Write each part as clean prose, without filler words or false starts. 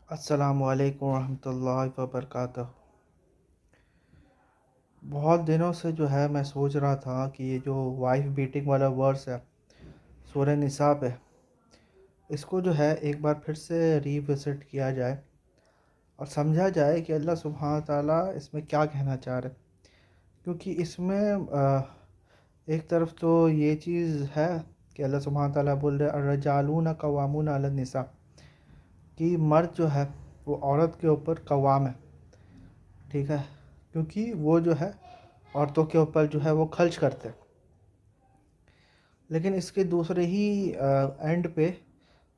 अस्सलामुअलैकुम रहमतुल्लाहि व बरकातहू। बहुत दिनों से जो है मैं सोच रहा था कि ये जो वाइफ बीटिंग वाला वर्स है सूरह निसा पे, इसको जो है एक बार फिर से रीविज़िट किया जाए और समझा जाए कि अल्लाह सुब्हान ताला इसमें क्या कहना चाह रहे हैं। क्योंकि इसमें एक तरफ तो ये चीज़ है कि अल्लाह सुब्हान ताला बोल रहे अर्रजालून कव्वामून अलन निसा, कि मर्द जो है वो औरत के ऊपर कव्वाम है। ठीक है, क्योंकि वो जो है औरतों के ऊपर जो है वो खर्च करते हैं। लेकिन इसके दूसरे ही एंड पे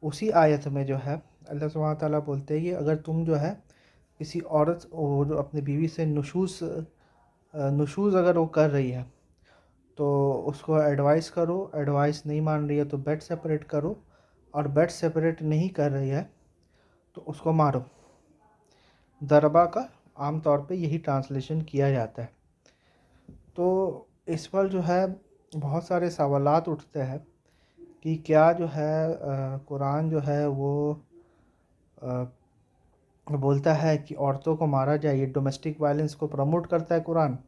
उसी आयत में जो है अल्लाह सुब्हानहू तआला बोलते हैं कि अगर तुम जो है किसी औरत वो जो अपनी बीवी से नुशूज़ अगर वो कर रही है तो उसको एडवाइस करो, एडवाइस नहीं मान रही है तो बेड सेपरेट करो, और बेड सेपरेट नहीं कर रही है तो उसको मारो। दरबा का आम तौर पे यही ट्रांसलेशन किया जाता है। तो इस पर जो है बहुत सारे सवालात उठते हैं कि क्या जो है कुरान जो है वो अ, बोलता है कि औरतों को मारा जाए, ये डोमेस्टिक वायलेंस को प्रमोट करता है कुरान?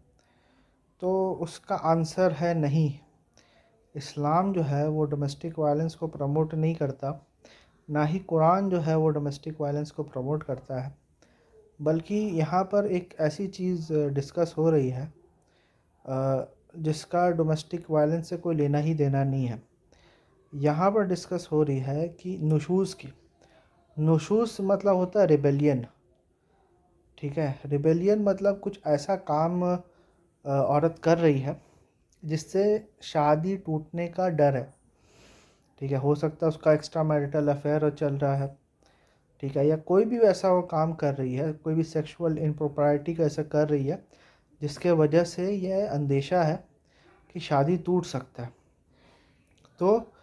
तो उसका आंसर है नहीं। इस्लाम जो है वो डोमेस्टिक वायलेंस को प्रमोट नहीं करता, ना ही कुरान जो है वो डोमेस्टिक वायलेंस को प्रमोट करता है। बल्कि यहाँ पर एक ऐसी चीज़ डिस्कस हो रही है जिसका डोमेस्टिक वायलेंस से कोई लेना ही देना नहीं है। यहाँ पर डिस्कस हो रही है कि नुशूज़ की। नुशूज़ मतलब होता है रिबेलियन। ठीक है, रिबेलियन मतलब कुछ ऐसा काम औरत कर रही है जिससे शादी टूटने का डर है। ठीक है, हो सकता है उसका एक्स्ट्रा मैरिटल अफेयर चल रहा है। ठीक है, या कोई भी वैसा वो काम कर रही है, कोई भी सेक्सुअल इम्प्रोप्राइटी का ऐसा कर रही है जिसके वजह से यह अंदेशा है कि शादी टूट सकता है। तो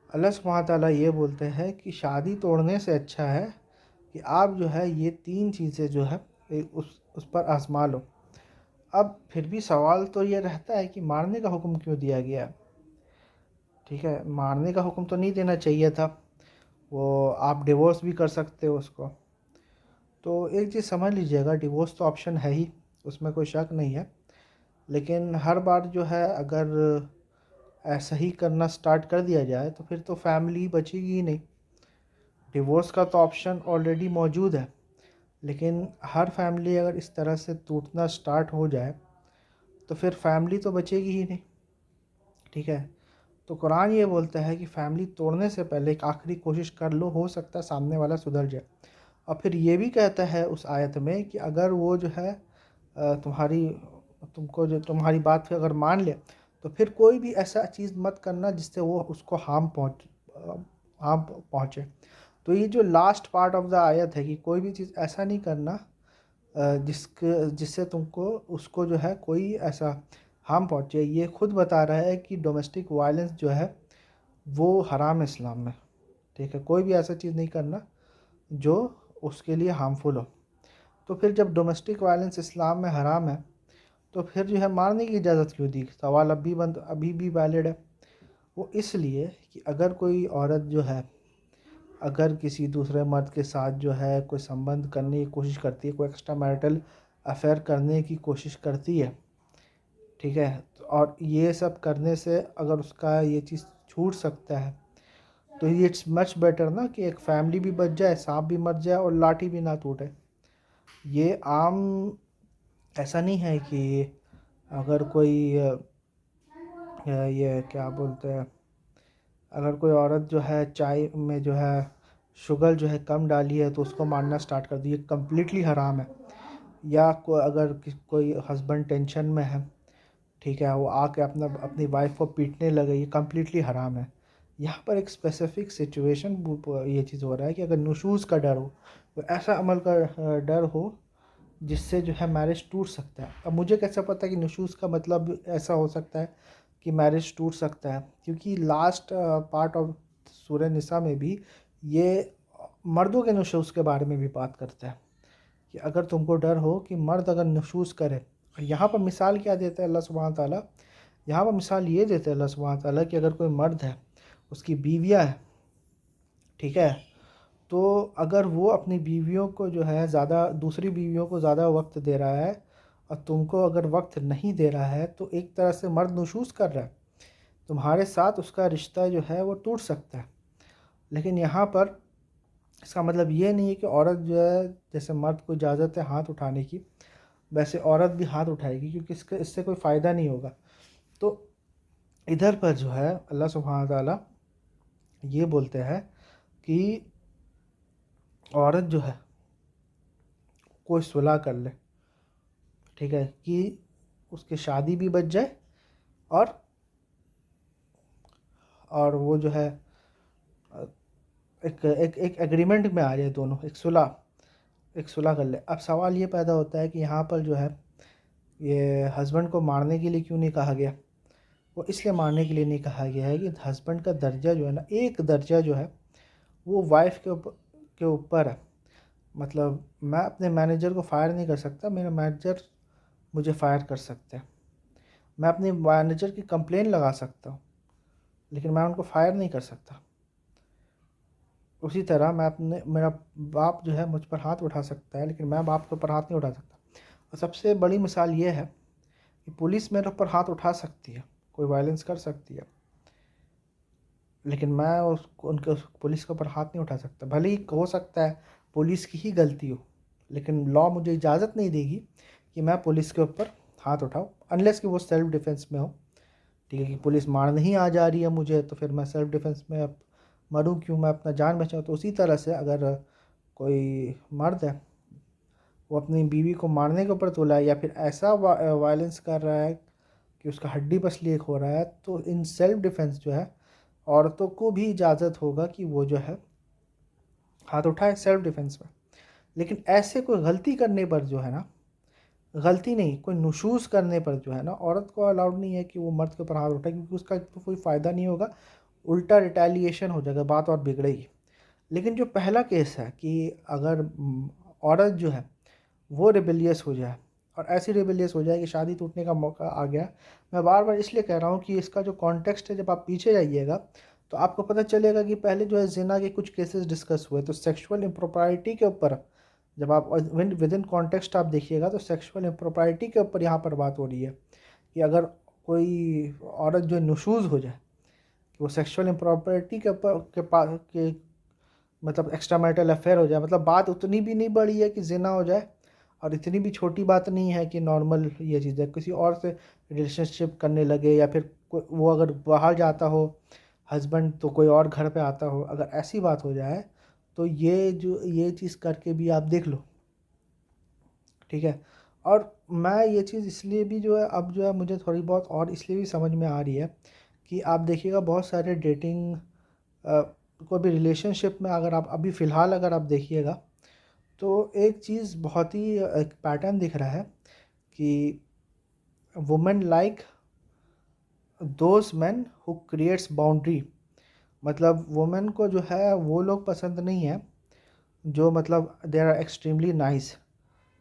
अल्लाह सुब्हानहू तआला ये बोलते हैं कि शादी तोड़ने से अच्छा है कि आप जो है ये तीन चीज़ें जो है उस पर आजमा लो। अब फिर भी सवाल तो ये रहता है कि मारने का हुक्म क्यों दिया गया? ठीक है, मारने का हुक्म तो नहीं देना चाहिए था, वो आप डिवोर्स भी कर सकते हो उसको। तो एक चीज़ समझ लीजिएगा, डिवोर्स तो ऑप्शन है ही, उसमें कोई शक नहीं है। लेकिन हर बार जो है अगर ऐसा ही करना स्टार्ट कर दिया जाए तो फिर तो फैमिली बचेगी ही नहीं। डिवोर्स का तो ऑप्शन ऑलरेडी मौजूद है, लेकिन हर फैमिली अगर इस तरह से टूटना स्टार्ट हो जाए तो फिर फैमिली तो बचेगी ही नहीं। ठीक है, तो कुरान ये बोलता है कि फैमिली तोड़ने से पहले एक आखिरी कोशिश कर लो, हो सकता है सामने वाला सुधर जाए। और फिर ये भी कहता है उस आयत में कि अगर वो जो है तुम्हारी बात पे अगर मान ले तो फिर कोई भी ऐसा चीज़ मत करना जिससे वो उसको हार्म पहुँचे। तो ये जो लास्ट पार्ट ऑफ द आयत है कि कोई भी चीज़ ऐसा नहीं करना जिससे तुमको उसको जो है कोई ऐसा हार्म पहुँचे, ये खुद बता रहा है कि डोमेस्टिक वायलेंस जो है वो हराम है इस्लाम में। ठीक है, कोई भी ऐसा चीज़ नहीं करना जो उसके लिए हार्मफुल हो। तो फिर जब डोमेस्टिक वायलेंस इस्लाम में हराम है तो फिर जो है मारने की इजाज़त क्यों दी? सवाल अभी भी वैलिड है। वो इसलिए कि अगर कोई औरत जो है अगर किसी दूसरे मर्द के साथ जो है कोई संबंध करने की कोशिश करती है, कोई एक्स्ट्रा मैरिटल अफेयर करने की कोशिश करती है, ठीक है, और ये सब करने से अगर उसका ये चीज़ छूट सकता है तो ये इट्स मच बेटर ना कि एक फैमिली भी बच जाए, सांप भी मर जाए और लाठी भी ना टूटे। ये आम ऐसा नहीं है कि अगर कोई ये क्या बोलते हैं, अगर कोई औरत जो है चाय में जो है शुगर जो है कम डाली है तो उसको मारना स्टार्ट कर दी, ये कम्प्लीटली हराम है। या अगर कोई हस्बैंड टेंशन में है, ठीक है, वो आके अपनी वाइफ को पीटने लगे, ये कम्प्लीटली हराम है। यहाँ पर एक स्पेसिफिक सिचुएशन ये चीज़ हो रहा है कि अगर नुशूज़ का डर हो, तो ऐसा अमल का डर हो जिससे जो है मैरिज टूट सकता है। अब मुझे कैसे पता कि नुशूज़ का मतलब ऐसा हो सकता है कि मैरिज टूट सकता है? क्योंकि लास्ट पार्ट ऑफ सूरह निसा में भी ये मर्दों के नुशूज़ के बारे में भी बात करता है कि अगर तुमको डर हो कि मर्द अगर नुशूज़ करे। और यहाँ पर मिसाल क्या देता है अल्लाह सुब्हानहू तआला? यहाँ पर मिसाल ये देते हैं अल्लाह सुब्हानहू तआला कि अगर कोई मर्द है, उसकी बीवियाँ हैं, ठीक है, तो अगर वो अपनी बीवियों को जो है ज़्यादा, दूसरी बीवियों को ज़्यादा वक्त दे रहा है और तुमको अगर वक्त नहीं दे रहा है, तो एक तरह से मर्द नुशूज़ कर रहा है, तुम्हारे साथ उसका रिश्ता जो है वो टूट सकता है। लेकिन यहाँ पर इसका मतलब ये नहीं है कि औरत जो है, जैसे मर्द को इजाज़त है हाथ उठाने की, वैसे औरत भी हाथ उठाएगी, क्योंकि इससे कोई फ़ायदा नहीं होगा। तो इधर पर जो है अल्लाह सुब्हानहू व तआला ये बोलते हैं कि औरत जो है कोई सुलह कर ले, ठीक है, कि उसकी शादी भी बच जाए और वो जो है एक एक एक एग्रीमेंट में आ जाए दोनों, एक सुलह कर ले। अब सवाल ये पैदा होता है कि यहाँ पर जो है ये हस्बैंड को मारने के लिए क्यों नहीं कहा गया? वो इसलिए मारने के लिए नहीं कहा गया है कि हस्बैंड का दर्जा जो है ना, एक दर्जा जो है वो वाइफ के ऊपर है। मतलब मैं अपने मैनेजर को फायर नहीं कर सकता, मेरा मैनेजर मुझे फायर कर सकते हैं। मैं अपने मैनेजर की कंप्लेन लगा सकता हूँ, लेकिन मैं उनको फायर नहीं कर सकता। उसी तरह मेरा बाप जो है मुझ पर हाथ उठा सकता है, लेकिन मैं बाप के ऊपर हाथ नहीं उठा सकता। और सबसे बड़ी मिसाल ये है कि पुलिस मेरे ऊपर हाथ उठा सकती है, कोई वायलेंस कर सकती है, लेकिन मैं पुलिस के ऊपर हाथ नहीं उठा सकता। भले ही हो सकता है पुलिस की ही गलती हो, लेकिन लॉ मुझे इजाज़त नहीं देगी कि मैं पुलिस के ऊपर हाथ उठाऊँ, अनलेस कि वो सेल्फ़ डिफेंस में हो। ठीक है, कि पुलिस मारने ही आ जा रही है मुझे, तो फिर मैं सेल्फ़ डिफेंस में अब मरूँ क्यों, मैं अपना जान बचाऊँ। तो उसी तरह से अगर कोई मर्द है, वो अपनी बीवी को मारने के ऊपर तुला है या फिर ऐसा वायलेंस कर रहा है कि उसका हड्डी पसली एक हो रहा है, तो इन सेल्फ़ डिफेंस जो है औरतों को भी इजाज़त होगा कि वो जो है हाथ उठाए सेल्फ़ डिफेंस में। लेकिन ऐसे कोई गलती करने पर जो है ना, गलती नहीं, कोई नुशूज़ करने पर जो है ना, औरत को अलाउड नहीं है कि वो मर्द के ऊपर हाथ उठाए, क्योंकि उसका तो कोई फ़ायदा नहीं होगा, उल्टा रिटेलिएशन हो जाएगा, बात और बिगड़ेगी। लेकिन जो पहला केस है कि अगर औरत जो है वो रिबेलियस हो जाए, और ऐसी रिबेलियस हो जाए कि शादी टूटने का मौका आ गया। मैं बार बार इसलिए कह रहा हूँ कि इसका जो कॉन्टेक्स्ट है, जब आप पीछे जाइएगा तो आपको पता चलेगा कि पहले जो है ज़िना के कुछ केसेस डिस्कस हुए, तो सेक्सुअल इम्प्रोप्राइटी के ऊपर जब आप विद इन कॉन्टेक्स्ट आप देखिएगा, तो सेक्सुअल इम्प्रोप्राइटी के ऊपर यहाँ पर बात हो रही है कि अगर कोई औरत जो नुशूज़ हो जाए, कि वो सेक्सुअल इम्प्रॉपर्टी के ऊपर के मतलब एक्स्ट्रा मैरिटल अफेयर हो जाए, मतलब बात उतनी भी नहीं बड़ी है कि ज़िना हो जाए, और इतनी भी छोटी बात नहीं है कि नॉर्मल ये चीज़ है, किसी और से रिलेशनशिप करने लगे, या फिर वो अगर बाहर जाता हो हस्बैंड, तो कोई और घर पे आता हो, अगर ऐसी बात हो जाए, तो ये चीज़ करके भी आप देख लो। ठीक है, और मैं ये चीज़ इसलिए भी जो है अब जो है मुझे थोड़ी बहुत और इसलिए भी समझ में आ रही है कि आप देखिएगा बहुत सारे डेटिंग कोई भी रिलेशनशिप में अगर आप अभी फ़िलहाल अगर आप देखिएगा, तो एक चीज़ बहुत ही एक पैटर्न दिख रहा है कि women like those man who creates boundary. मतलब वुमेन को जो है वो लोग पसंद नहीं है जो मतलब दे आर एक्सट्रीमली नाइस।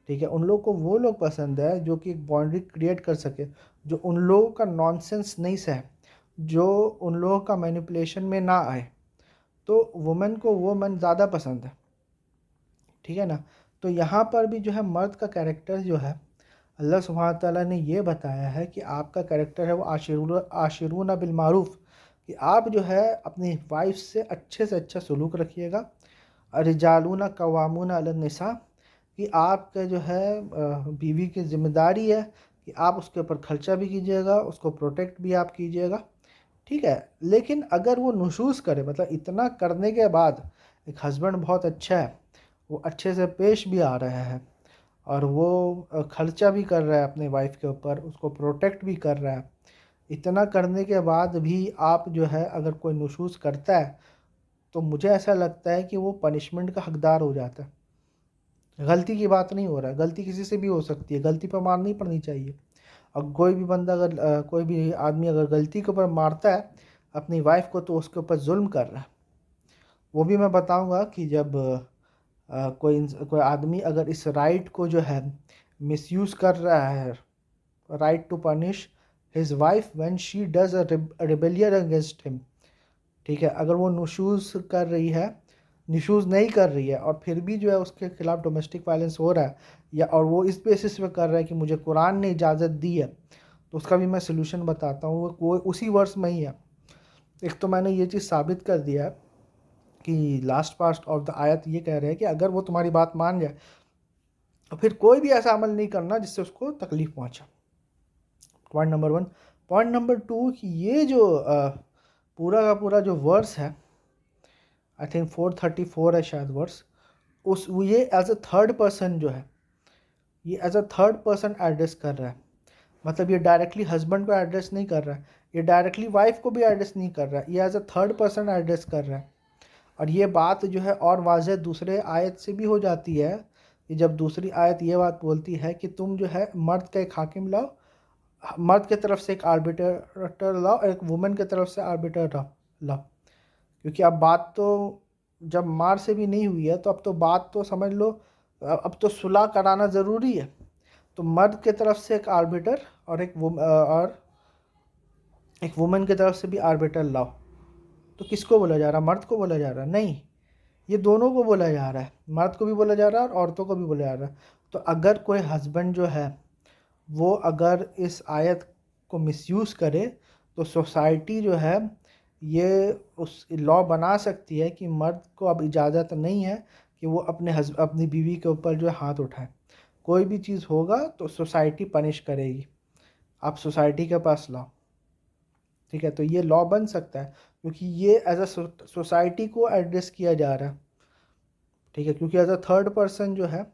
ठीक है, उन लोगों को वो लोग पसंद है जो कि एक बाउंड्री क्रिएट कर सके, जो उन लोगों का नॉनसेंस नहीं सहे, जो उन लोगों का मैनिपुलेशन में ना आए। तो वुमेन को वो मैन ज़्यादा पसंद है। ठीक है ना। तो यहाँ पर भी जो है मर्द का कैरेक्टर जो है, अल्लाह सुब्हानहू तआला ने ये बताया है कि आपका कैरेक्टर है वो आशिरूना बिल मारूफ़, कि आप जो है अपनी वाइफ से अच्छा सलूक रखिएगा। रिजालूना कवामूना अलन निसा, कि आपका जो है बीवी की ज़िम्मेदारी है कि आप उसके ऊपर खर्चा भी कीजिएगा, उसको प्रोटेक्ट भी आप कीजिएगा। ठीक है, लेकिन अगर वो नुशूज़ करे, मतलब इतना करने के बाद एक हस्बैंड बहुत अच्छा है, वो अच्छे से पेश भी आ रहा है, और वो खर्चा भी कर रहा है अपने वाइफ के ऊपर, उसको प्रोटेक्ट भी कर रहा है, इतना करने के बाद भी आप जो है अगर कोई नुशूज़ करता है, तो मुझे ऐसा लगता है कि वो पनिशमेंट का हकदार हो जाता है। गलती की बात नहीं हो रहा है, गलती किसी से भी हो सकती है, गलती पर मार नहीं पड़नी चाहिए। और कोई भी बंदा अगर कोई भी आदमी अगर गलती के ऊपर मारता है अपनी वाइफ को, तो उसके ऊपर जुल्म कर रहा है। वो भी मैं बताऊंगा कि जब कोई आदमी अगर इस राइट को जो है मिसयूज़ कर रहा है, right to punish his wife when she does a rebellion against him. ठीक है, अगर वो नुशूज़ कर रही है निशूज़ नहीं कर रही है और फिर भी जो है उसके ख़िलाफ़ डोमेस्टिक वायलेंस हो रहा है, या और वो इस बेसिस पे कर रहा है कि मुझे कुरान ने इजाज़त दी है, तो उसका भी मैं सलूशन बताता हूँ। वो उसी वर्स में ही है। एक तो मैंने ये चीज़ साबित कर दिया है कि लास्ट पार्ट ऑफ द आयत ये कह रहे हैं कि अगर वो तुम्हारी बात मान जाए तो फिर कोई भी ऐसा अमल नहीं करना जिससे उसको तकलीफ़ पहुँचे। Point number 1। पॉइंट नंबर 2 कि ये जो पूरा का पूरा जो वर्स है, आई थिंक 434 है शायद वर्स, ये एज अ थर्ड पर्सन जो है, ये as a third person address कर रहा है। मतलब ये डायरेक्टली हस्बैंड को एड्रेस नहीं कर रहा है, ये डायरेक्टली वाइफ को भी एड्रेस नहीं कर रहा है, ये as a third person address कर रहा है। और ये बात जो है और वाज़ह दूसरे आयत से भी हो जाती है कि जब दूसरी आयत ये बात बोलती है कि तुम जो है मर्द का एक हाकिम लाओ, मर्द के तरफ से एक आर्बिटर लाओ, एक वुमेन के तरफ से आर्बिटर लाओ। क्योंकि अब बात तो जब मार से भी नहीं हुई है तो अब तो बात तो समझ लो, अब तो सुलह कराना ज़रूरी है। तो मर्द के तरफ से एक आर्बिटर और एक वुमेन की तरफ से भी आर्बिटर लाओ। तो किसको बोला जा रहा है? मर्द को बोला जा रहा है? नहीं, ये दोनों को बोला जा रहा है। मर्द को भी बोला जा रहा है और औरतों को भी बोला जा रहा है। तो अगर कोई हस्बैंड जो है वो अगर इस आयत को मिसयूज़ करे तो सोसाइटी जो है ये उस लॉ बना सकती है कि मर्द को अब इजाज़त नहीं है कि वो अपनी बीवी के ऊपर जो है हाथ उठाए। कोई भी चीज़ होगा तो सोसाइटी पनिश करेगी। आप सोसाइटी के पास लाओ, ठीक है? तो ये लॉ बन सकता है क्योंकि ये एज अ सोसाइटी को एड्रेस किया जा रहा है, ठीक है? क्योंकि एज अ थर्ड पर्सन जो है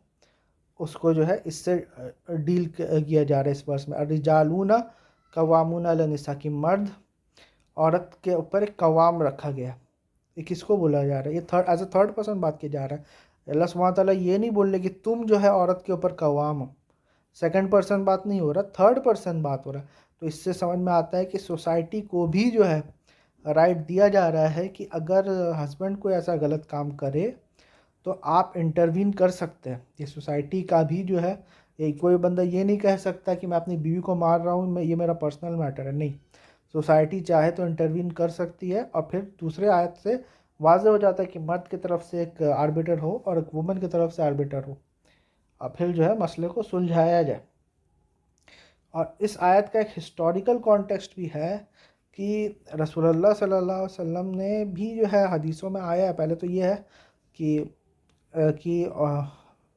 उसको जो है इससे डील किया जा रहा है इस वर्स में। अर्रिजालूना कवामूना अला निसा, की मर्द औरत के ऊपर एक कवाम रखा गया। ये किसको बोला जा रहा है? ये third as a third person बात की जा रहा है। अल्लाह सुब्हानहू व तआला ये नहीं बोल रहे कि तुम जो है औरत के ऊपर कवाम हो। सेकंड पर्सन बात नहीं हो रहा, थर्ड पर्सन बात हो रहा है। तो इससे समझ में आता है कि सोसाइटी को भी जो है राइट दिया जा रहा है कि अगर हस्बैंड कोई ऐसा गलत काम करे तो आप इंटरवीन कर सकते हैं। ये सोसाइटी का भी जो है, ये कोई बंदा ये नहीं कह सकता कि मैं अपनी बीवी को मार रहा हूँ, ये मेरा पर्सनल मैटर है। नहीं, सोसाइटी चाहे तो इंटरवीन कर सकती है। और फिर दूसरे आयत से वाज़ेह हो जाता है कि मर्द की तरफ से एक आर्बिटर हो और एक वुमन की तरफ से आर्बिटर हो, और फिर जो है मसले को सुलझाया जाए। और इस आयत का एक हिस्टोरिकल कॉन्टेक्स्ट भी है कि रसूलुल्लाह सल्लल्लाहु अलैहि वसल्लम ने भी जो है हदीसों में आया है। पहले तो ये है कि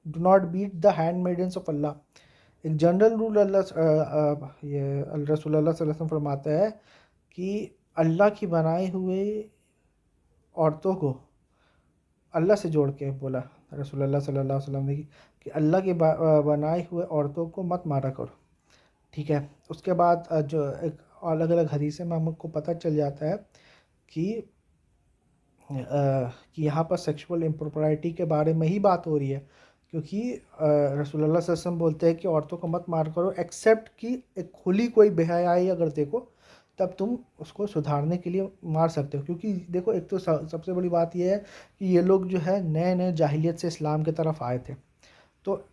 do not beat the handmaidens of Allah. एक जनरल रूल ये रसूलुल्लाह सल्लल्लाहु अलैहि वसल्लम फरमाता है कि अल्लाह की बनाई हुई औरतों को, अल्लाह से जोड़ के बोला रसूलुल्लाह सल्लल्लाहु अलैहि वसल्लम ने कि अल्लाह की बनाई हुए औरतों को मत मारा करो, ठीक है? उसके बाद जो एक अलग अलग हदीसें में हमको पता चल जाता है कि कि यहाँ पर सेक्सुअल इम्प्रॉपर्टी के बारे में ही बात हो रही है। क्योंकि रसूलुल्लाह सल्लल्लाहु अलैहि वसल्लम बोलते हैं कि औरतों को मत मार करो एक्सेप्ट कि एक खुली कोई बेहयाई अगर देखो तब तुम उसको सुधारने के लिए मार सकते हो। क्योंकि देखो, एक तो सबसे बड़ी बात यह है कि ये लोग जो है नए नए जाहिलियत से इस्लाम की तरफ आए थे, तो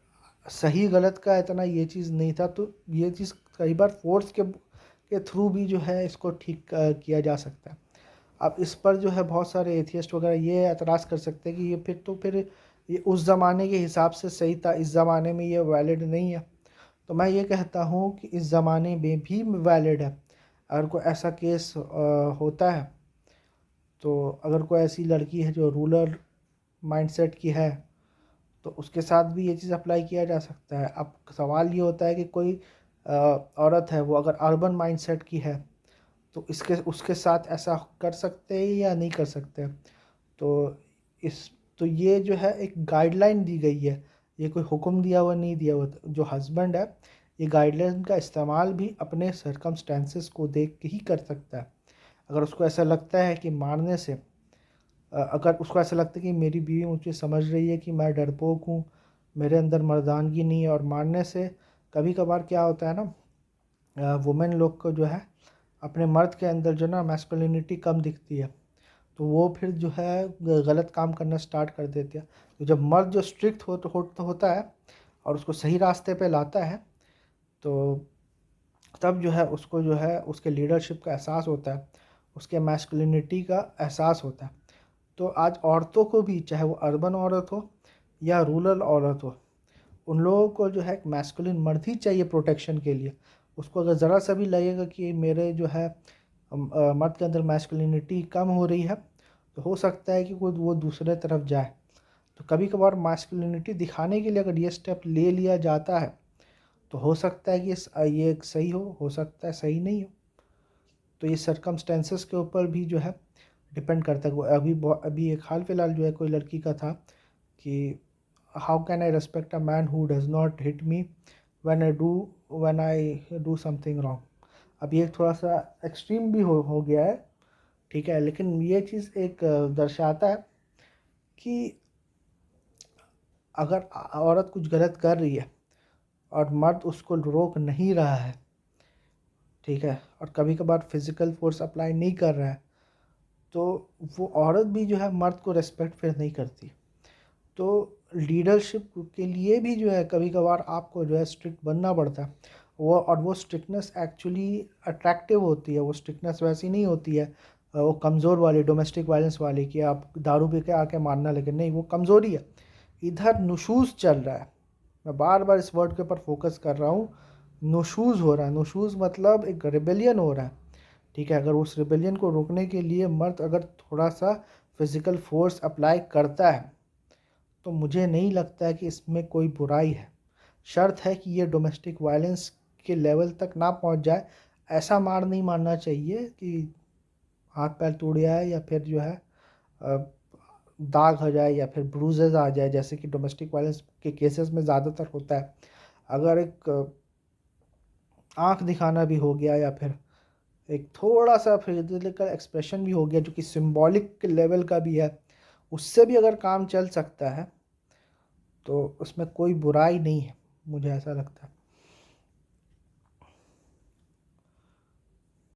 सही गलत का इतना ये चीज़ नहीं था। तो ये चीज़ कई बार फोर्स के थ्रू भी जो है इसको ठीक किया जा सकता है। अब इस पर जो है बहुत सारे एथियस्ट वगैरह ये एतराज़ कर सकते हैं कि ये फिर ये उस ज़माने के हिसाब से सही था, इस ज़माने में ये वैलिड नहीं है। तो मैं ये कहता हूँ कि इस ज़माने में भी वैलिड है। अगर कोई ऐसा केस होता है, तो अगर कोई ऐसी लड़की है जो रूरल माइंडसेट की है तो उसके साथ भी ये चीज़ अप्लाई किया जा सकता है। अब सवाल ये होता है कि कोई औरत है वो अगर अर्बन माइंडसेट की है तो इसके उसके साथ ऐसा कर सकते हैं या नहीं कर सकते? तो इस तो ये जो है एक गाइडलाइन दी गई है, ये कोई हुक्म दिया हुआ नहीं दिया हुआ। जो हस्बैंड है ये गाइडलाइन का इस्तेमाल भी अपने सर्कमस्टेंसेस को देख के ही कर सकता है। अगर उसको ऐसा लगता है कि मारने से अगर उसको ऐसा लगता है कि मेरी बीवी मुझे समझ रही है कि मैं डरपोक हूँ, मेरे अंदर मर्दानगी नहीं है, और मारने से कभी कभार क्या होता है ना, वुमेन लोग को जो है अपने मर्द के अंदर जो ना मैस्कुलिनिटी कम दिखती है, तो वो फिर जो है गलत काम करना स्टार्ट कर देते हैं। तो जब मर्द जो स्ट्रिक्ट होता है और उसको सही रास्ते पे लाता है, तो तब जो है उसको जो है उसके लीडरशिप का एहसास होता है, उसके मैस्कुलिनिटी का एहसास होता है। तो आज औरतों को भी, चाहे वो अर्बन औरत हो या रूरल औरत हो, उन लोगों को जो है एक मैस्कुलिन मर्द ही चाहिए प्रोटेक्शन के लिए। उसको अगर ज़रा सा भी लगेगा कि मेरे जो है मर्द के अंदर मैस्कुलिनिटी कम हो रही है, तो हो सकता है कि वो दूसरे तरफ जाए। तो कभी कभार मैस्कुलिनिटी दिखाने के लिए अगर ये स्टेप ले लिया जाता है तो हो सकता है कि ये सही हो सकता है सही नहीं हो। तो ये सर्कमस्टेंसेस के ऊपर भी जो है डिपेंड करता है। अभी एक हाल फिलहाल जो है कोई लड़की का था कि how can I respect a man who does not hit me when I do something wrong. अब ये थोड़ा सा एक्सट्रीम भी हो गया है, ठीक है, लेकिन ये चीज़ एक दर्शाता है कि अगर औरत कुछ गलत कर रही है और मर्द उसको रोक नहीं रहा है, ठीक है, और कभी कभार फिज़िकल फोर्स अप्लाई नहीं कर रहा है, तो वो औरत भी जो है मर्द को रेस्पेक्ट फिर नहीं करती। तो लीडरशिप के लिए भी जो है कभी कभार आपको जो है स्ट्रिक्ट बनना पड़ता है। वो स्ट्रिक्टनेस एक्चुअली अट्रैक्टिव होती है। वो स्ट्रिक्टनेस वैसी नहीं होती है वो कमज़ोर वाली, डोमेस्टिक वायलेंस वाली, कि आप दारू पी के आके मारना, लेकिन नहीं, वो कमज़ोरी है। इधर नुशूज़ चल रहा है, मैं बार बार इस वर्ड के ऊपर फोकस कर रहा हूँ। नुशूज़ हो रहा है। नुशूज़ मतलब एक रिबेलियन हो रहा है, ठीक है। अगर उस रिबेलियन को रोकने के लिए मर्द अगर थोड़ा सा फिज़िकल फोर्स अप्लाई करता है तो मुझे नहीं लगता है कि इसमें कोई बुराई है। शर्त है कि ये डोमेस्टिक वायलेंस के लेवल तक ना पहुंच जाए। ऐसा मार नहीं मारना चाहिए कि हाथ पैर टूट जाए या फिर जो है अ, दाग हो जाए या फिर ब्रूजेस आ जाए, जैसे कि डोमेस्टिक वायलेंस के केसेस में ज़्यादातर होता है। अगर एक आंख दिखाना भी हो गया या फिर एक थोड़ा सा फिजिकल एक्सप्रेशन भी हो गया जो कि सिंबॉलिक लेवल का भी है, उससे भी अगर काम चल सकता है तो उसमें कोई बुराई नहीं है, मुझे ऐसा लगता है।